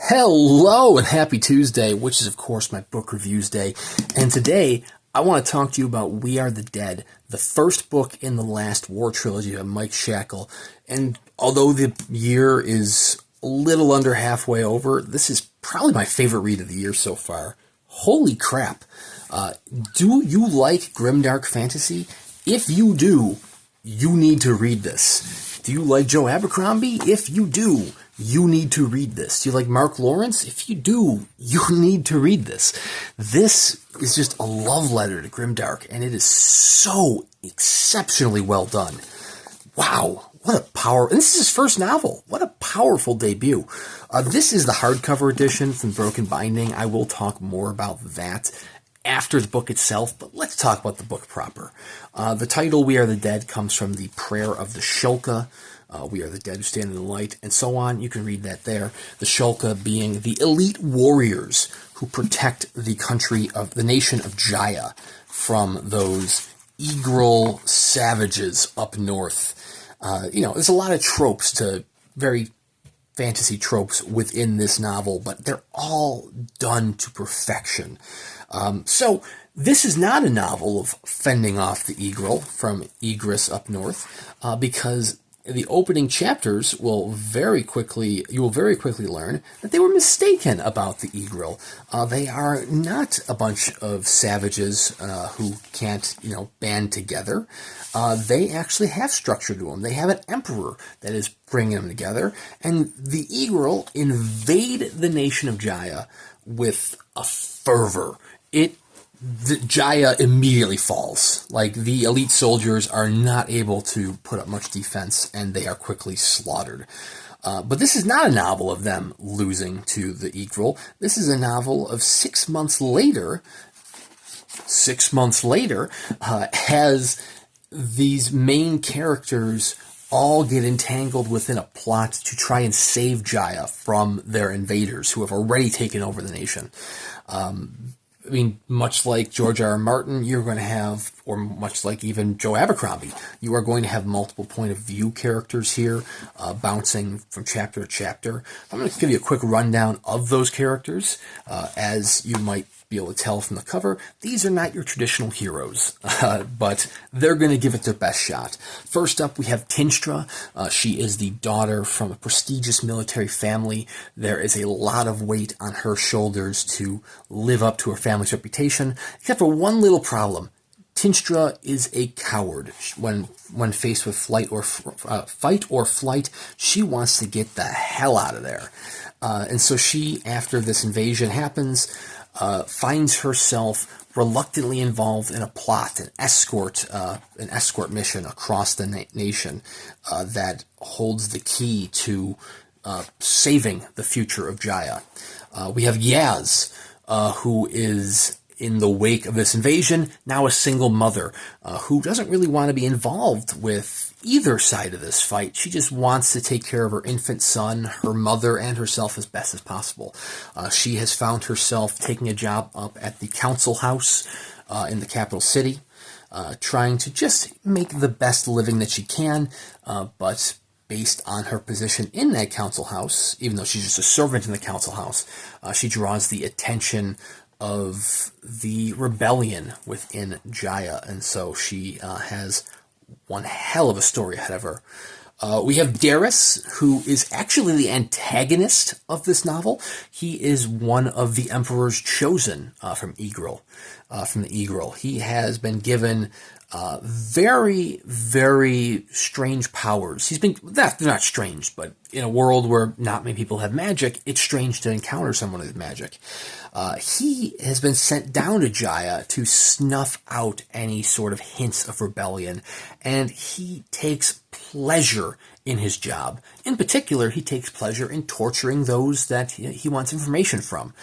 Hello and happy Tuesday, which is of course my book reviews day. And today I want to talk to you about We Are the Dead, the first book in the Last War trilogy of Mike Shackle. And although the year is a little under halfway over, this is probably my favorite read of the year so far. Holy crap. Do you like GrimDark fantasy? If you do, you need to read this. Do you like Joe Abercrombie? If you do, you need to read this. Do you like Mark Lawrence? If you do, you need to read this. This is just a love letter to GrimDark, and it is so exceptionally well done. Wow, what a power... And this is his first novel. What a powerful debut. This is the hardcover edition from Broken Binding. I will talk more about that after the book itself, but let's talk about the book proper. The title, We Are the Dead, comes from the prayer of the Shulka. We are the dead who stand in the light, and so on. You can read that there. The Shulka being the elite warriors who protect the country of the nation of Jaya from those Egral savages up north. There's a lot of tropes to very fantasy tropes within this novel, but they're all done to perfection. So this is not a novel of fending off the Egral from Egress up north, because the opening chapters you will very quickly learn that they were mistaken about the Egral. They are not a bunch of savages who can't, band together. They actually have structure to them. They have an emperor that is bringing them together, and the Egral invade the nation of Jaya with a fervor. Jaya immediately falls. Like, the elite soldiers are not able to put up much defense, and they are quickly slaughtered. But this is not a novel of them losing to the Egral. This is a novel of 6 months later. 6 months later, has these main characters all get entangled within a plot to try and save Jaya from their invaders who have already taken over the nation. Much like George R. R. Martin, you're going to have, or much like even Joe Abercrombie, you are going to have multiple point of view characters here, bouncing from chapter to chapter. I'm going to give you a quick rundown of those characters. As you might be able to tell from the cover, these are not your traditional heroes, but they're going to give it their best shot. First up, we have Tinnstra. She is the daughter from a prestigious military family. There is a lot of weight on her shoulders to live up to her family's reputation, except for one little problem. Tinnstra is a coward. When faced with fight or flight, she wants to get the hell out of there. And so she, after this invasion happens, finds herself reluctantly involved in a plot, an escort mission across the nation that holds the key to saving the future of Jaya. We have Yaz, who is, in the wake of this invasion, now a single mother who doesn't really want to be involved with either side of this fight. She just wants to take care of her infant son, her mother, and herself as best as possible. She has found herself taking a job up at the council house in the capital city, trying to just make the best living that she can, but based on her position in that council house, even though she's just a servant in the council house, she draws the attention of the rebellion within Jaya, and so she has one hell of a story ahead of her. We have Darius, who is actually the antagonist of this novel. He is one of the Emperor's chosen from the Egral. He has been given very, very strange powers. They're not strange, but in a world where not many people have magic, it's strange to encounter someone with magic. He has been sent down to Jaya to snuff out any sort of hints of rebellion, and he takes pleasure in his job. In particular, he takes pleasure in torturing those that he wants information from.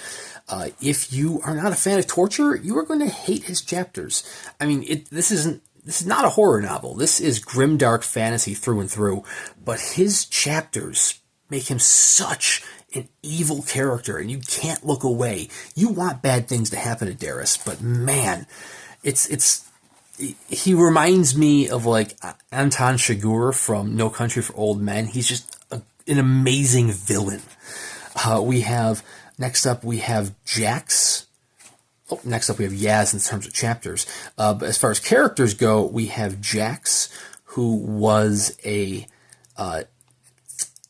If you are not a fan of torture, you are going to hate his chapters. This is not a horror novel. This is grimdark fantasy through and through, but his chapters make him such an evil character, and you can't look away. You want bad things to happen to Darius, but man, he reminds me of like Anton Chigurh from No Country for Old Men. He's just an amazing villain. We have, next up, we have Jax. Oh, next up, we have Yaz in terms of chapters. But as far as characters go, we have Jax, who was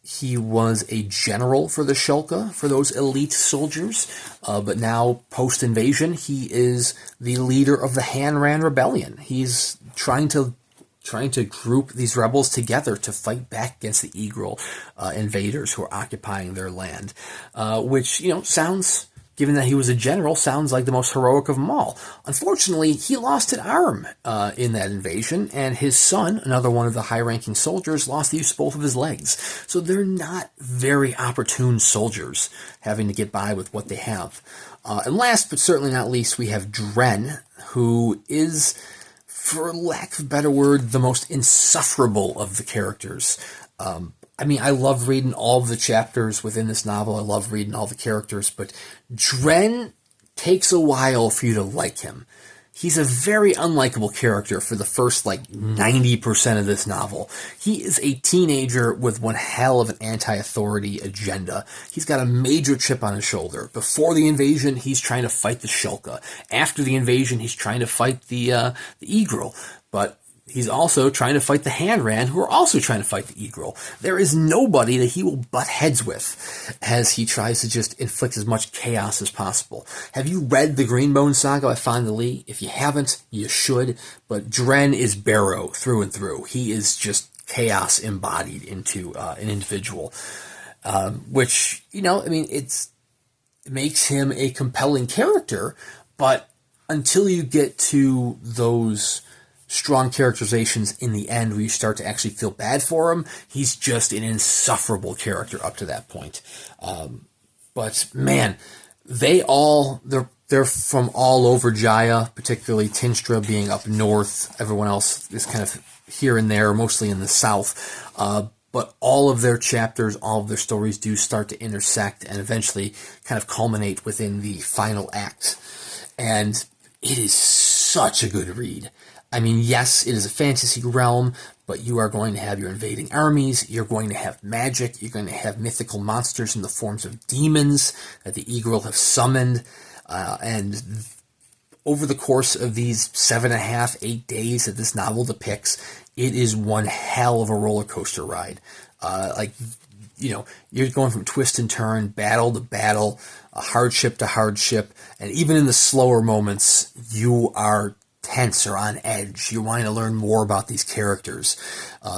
he was a general for the Shulka, for those elite soldiers, but now, post-invasion, he is the leader of the Hanran Rebellion. He's trying to group these rebels together to fight back against the Eagle invaders who are occupying their land, which, sounds, given that he was a general, sounds like the most heroic of them all. Unfortunately, he lost an arm in that invasion, and his son, another one of the high-ranking soldiers, lost the use of both of his legs. So they're not very opportune soldiers, having to get by with what they have. And last, but certainly not least, we have Dren, who is, for lack of a better word, the most insufferable of the characters. I love reading all of the chapters within this novel. I love reading all the characters, but Dren takes a while for you to like him. He's a very unlikable character for the first, 90% of this novel. He is a teenager with one hell of an anti-authority agenda. He's got a major chip on his shoulder. Before the invasion, he's trying to fight the Shulka. After the invasion, he's trying to fight the Eagle. But he's also trying to fight the Hanran, who are also trying to fight the Eagle. There is nobody that he will butt heads with as he tries to just inflict as much chaos as possible. Have you read the Greenbone Saga by Fonda Lee? If you haven't, you should. But Dren is Barrow through and through. He is just chaos embodied into an individual, which, it makes him a compelling character. But until you get to those strong characterizations in the end where you start to actually feel bad for him, he's just an insufferable character up to that point. But man, they're from all over Jaya, particularly Tinnstra being up north. Everyone else is kind of here and there, mostly in the south. But all of their chapters, all of their stories do start to intersect and eventually kind of culminate within the final act. And it is such a good read. Yes, it is a fantasy realm, but you are going to have your invading armies, you're going to have magic, you're going to have mythical monsters in the forms of demons that the Eagle have summoned, and over the course of these 7.5, 8 days that this novel depicts, it is one hell of a roller coaster ride. You're going from twist and turn, battle to battle, hardship to hardship, and even in the slower moments, you are tense or on edge. You're wanting to learn more about these characters.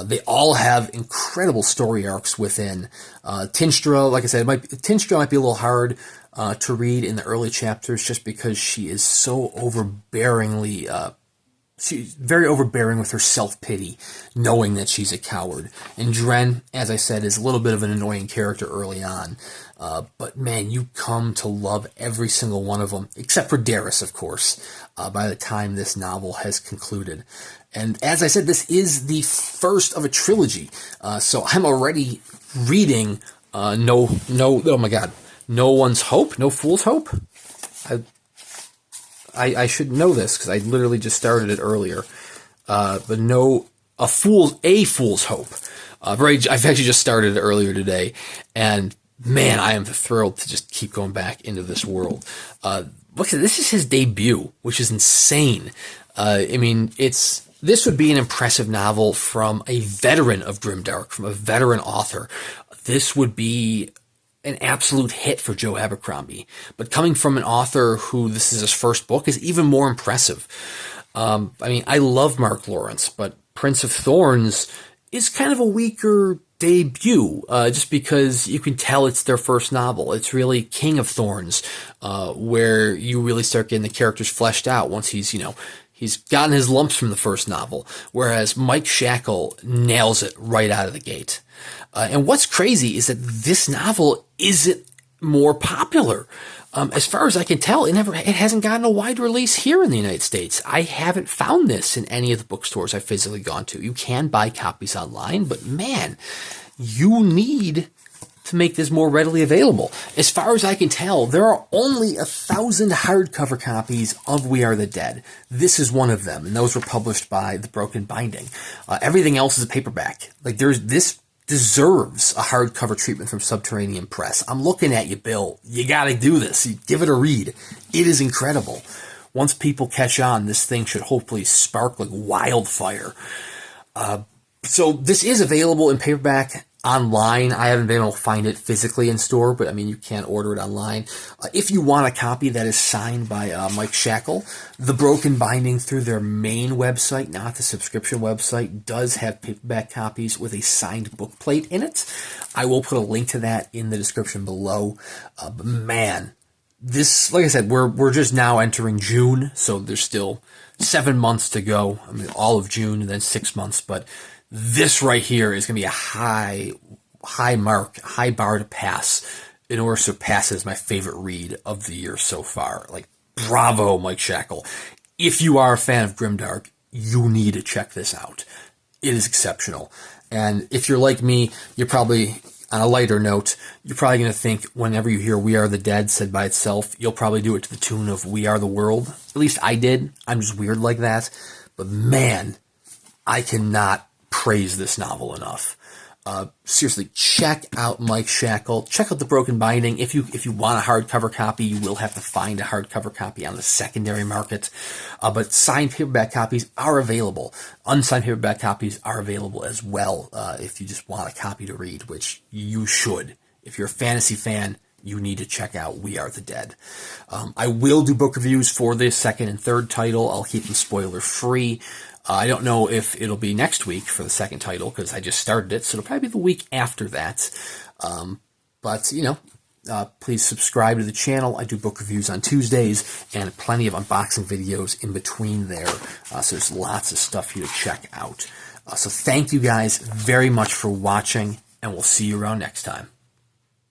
They all have incredible story arcs within. Tinnstra, like I said, Tinnstra might be a little hard to read in the early chapters just because she is so overbearingly she's very overbearing with her self-pity, knowing that she's a coward. And Dren, as I said, is a little bit of an annoying character early on. But man, you come to love every single one of them, except for Darius, of course, by the time this novel has concluded. And as I said, this is the first of a trilogy. So I'm already reading No One's Hope, No Fool's Hope. I should know this because I literally just started it earlier. But A Fool's Hope. I've actually just started it earlier today, and man, I am thrilled to just keep going back into this world. Look, this is his debut, which is insane. This would be an impressive novel from a veteran of GrimDark, from a veteran author. This would be an absolute hit for Joe Abercrombie. But coming from an author who this is his first book is even more impressive. I love Mark Lawrence, but Prince of Thorns is kind of a weaker debut, just because you can tell it's their first novel. It's really King of Thorns, where you really start getting the characters fleshed out once he's gotten his lumps from the first novel, whereas Mike Shackle nails it right out of the gate. And what's crazy is that this novel isn't more popular. As far as I can tell, it hasn't gotten a wide release here in the United States. I haven't found this in any of the bookstores I've physically gone to. You can buy copies online, but man, you need to make this more readily available. As far as I can tell, there are only 1,000 hardcover copies of We Are the Dead. This is one of them, and those were published by The Broken Binding. Everything else is a paperback. This deserves a hardcover treatment from Subterranean Press. I'm looking at you, Bill. You got to do this. You give it a read. It is incredible. Once people catch on, this thing should hopefully spark like wildfire. So this is available in paperback online. I haven't been able to find it physically in store, but I mean, you can order it online. If you want a copy that is signed by Mike Shackle, the Broken Binding through their main website, not the subscription website, does have paperback copies with a signed book plate in it. I will put a link to that in the description below. But man, this, like I said, we're just now entering June, so there's still 7 months to go. I mean, all of June and then 6 months, but this right here is going to be a high bar to pass in order to surpass it as my favorite read of the year so far. Like, bravo, Mike Shackle. If you are a fan of GrimDark, you need to check this out. It is exceptional. And if you're like me, you're probably, on a lighter note, you're probably going to think whenever you hear We Are the Dead said by itself, you'll probably do it to the tune of We Are the World. At least I did. I'm just weird like that. But man, I cannot praise this novel enough. Seriously, check out Mike Shackle. Check out The Broken Binding. If you want a hardcover copy, you will have to find a hardcover copy on the secondary market. But signed paperback copies are available. Unsigned paperback copies are available as well if you just want a copy to read, which you should. If you're a fantasy fan, you need to check out We Are the Dead. I will do book reviews for the second and third title. I'll keep them spoiler free. I don't know if it'll be next week for the second title because I just started it, so it'll probably be the week after that. But, you know, please subscribe to the channel. I do book reviews on Tuesdays and plenty of unboxing videos in between there. So there's lots of stuff for you to check out. So thank you guys very much for watching, and we'll see you around next time.